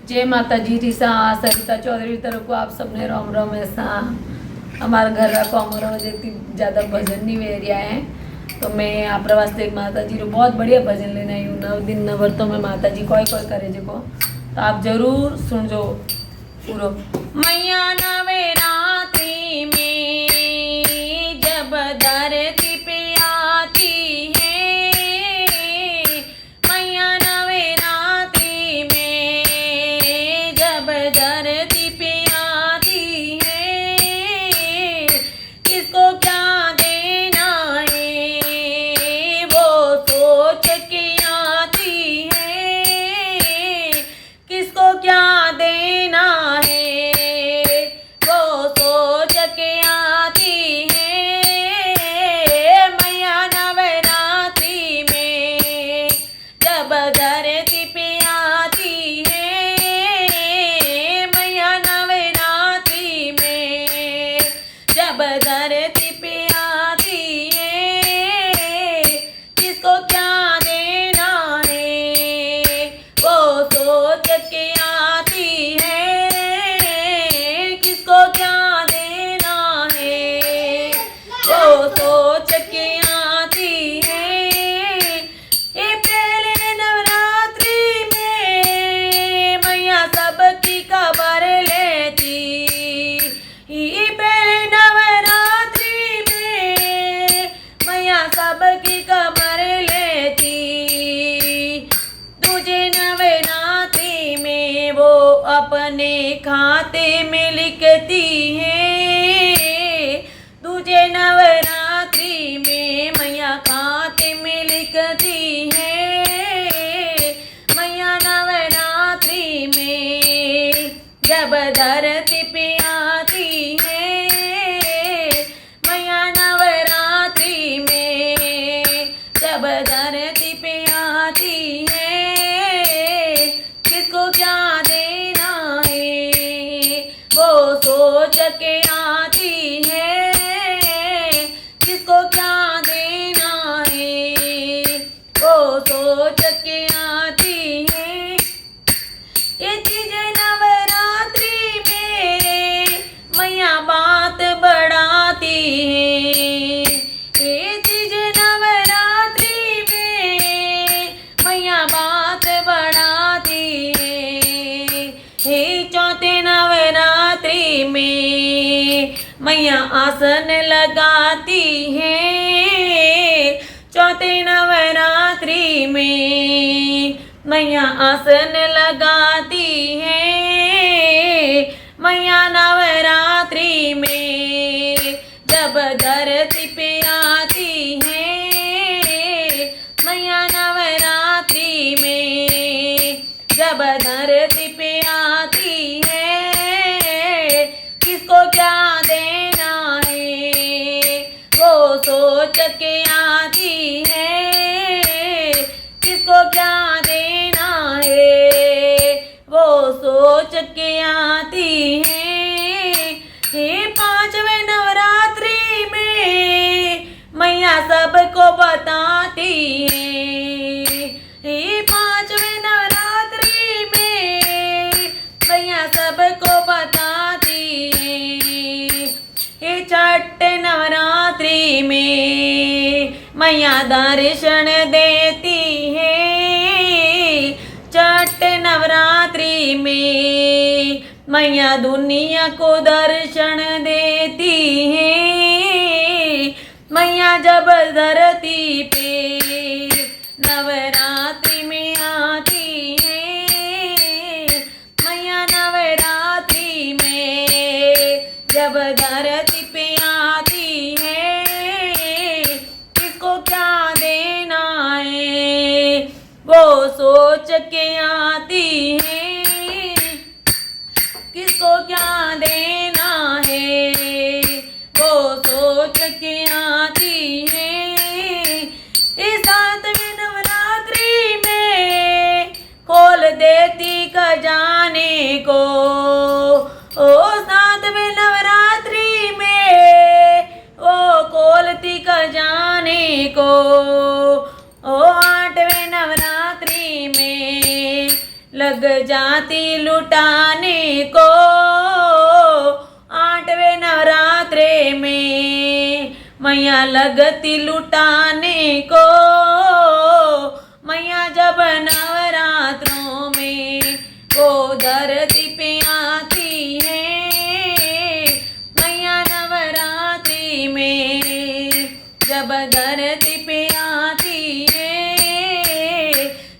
जय माता जी रीसा सरिता चौधरी तरफ को आप सबने राम राम। ऐसा हमारा घर का कॉमर मुझे ज़्यादा भजन नहीं वे रहा है, तो मैं आप वास्ते एक माता जी रो बहुत बढ़िया भजन लेना आई हूँ। 9 दिन 9 व्रतों में माता जी कोई कोई करे जो, तो आप जरूर सुन जो पूरो। मैया नवरात्रि में जब धरती पे आती है, मैया नवरात्रि में जब धरती पे आती है, किसको क्या देना है वो सोच के आती है, किसको क्या देना है वो सोच के आती है। मैया नवरात्रि में जब धरती पे आती है, मैया नवरात्रि में जब धरती पे आती है, किसको क्या देना है वो सोच के आती है, किसको क्या देना है वो सोच के आती है। ये पहले नवरात्रि में मैया सबकी खबर लेती, ये पहले नवरात्रि में मैया सबकी खबर लेती, तुझे नवरात्रि में वो अपने खाते में लिखती है, तुझे नवरात्रि में मैया खाते में लिखती है। मैया नवरात्रि में जब धरती पे आती है, मैया नवरात्रि में जब धरती पे आती है, किसको क्या देना है वो सोच के आती है, किसको क्या देना है वो सोच के आती है। ये चीजें नवरात्रि में मैया बात बढ़ाती है, ये चीजें नवरात्रि में मैया बात बढ़ाती है। हे चौथे नवरात्रि में मैया आसन लगाती है, चौथे नवरात्रि में मैया आसन लगाती है। मैया नवरात्रि में जब धरती पे आती है, मैया नवरात्रि में जब धरती पे आती है, किसको क्या देना है वो सोच के आती है, किसको क्या देना है वो सोच के आती है। ये 5वें नवरात्रि में मैया सबको बताती है, ये 5वें नवरात्रि में मैया सबको बताती है। ये 6ठे नवरात्रि में मैया दर्शन देती है, 6ठे नवरात्रि में मैया दुनिया को दर्शन देती है। मैया जब धरती पे नवरात्रि में आती है, मैया नवरात्रि में जब धरती पे आती है, किसको क्या देना है वो सोच के आती है, किसको क्या देना है वो सोच के आती है। इस 7वें नवरात्रि में खोल देती खजाने को, ओ 7वें नवरात्रि में जाती लुटाने को 8वें नवरात्रे में। मैया लगती लुटाने को मैया जब नवरात्रों में वो धरती पे आती है। मैया नवरात्रि में जब धरती पे आती है,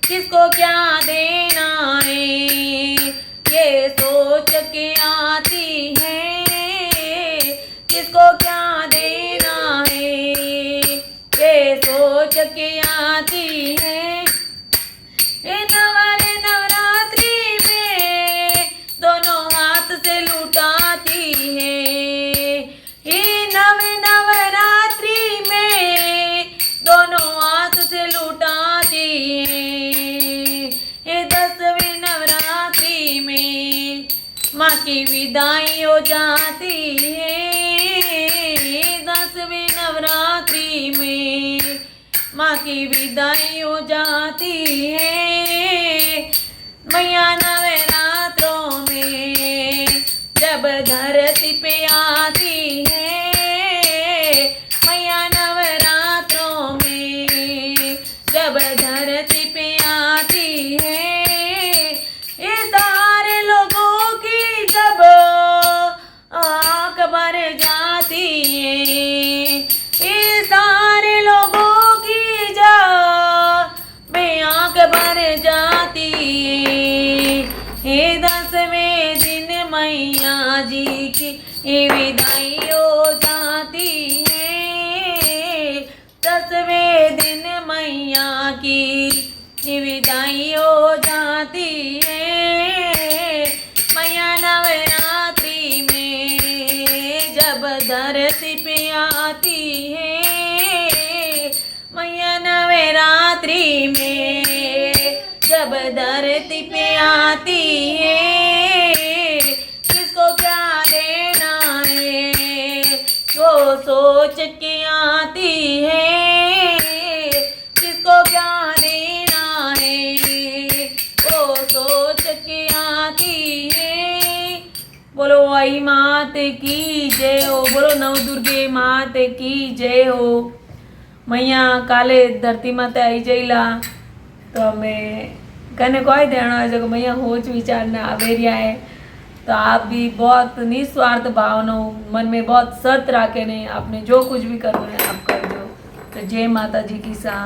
किसको क्या देना है ये सोच के आती है। किसको क्या देना है ये सोच के आती है। नवरात्रि में दोनों हाथ से लुटाती है। नवरात्रि में दोनों हाथ से लुटाती है। 10वें नवरात्रि में माँ की विदाई हो जाती है। 10वें नवरात्रि में माँ की विदाई हो जाती है। मैया नवरात्रों में जब धरती पे आती है। मैया नवरात्रों में जब धरती पे आती है, ये सारे लोगों की जब आँख भर जाती है। ये सारे लोगों की जब आँख भर जाती है। 10वें दिन मैया जी की विदाई हो जाती है। 10वें दिन मैया की विदाई हो जाती है। मैया नवरात्रि में जब धरती पे आती है। मैया नवरात्रि में जब धरती पे आती है, किसको क्या देना है वो सोच के आती है। किसको क्या देना है वो सोच के आती है। बोलो आई मात की जय हो। बोलो नवदुर्गे मात की जय हो। मैया काले धरती माते आई जईला तो हमें कने कोई देना है जो मैया होच विचार ने आवेरिया है। तो आप भी बहुत निस्वार्थ भावना मन में बहुत सत राखे ने आपने जो कुछ भी करना है आप कर दो। तो जय माता जी की सा।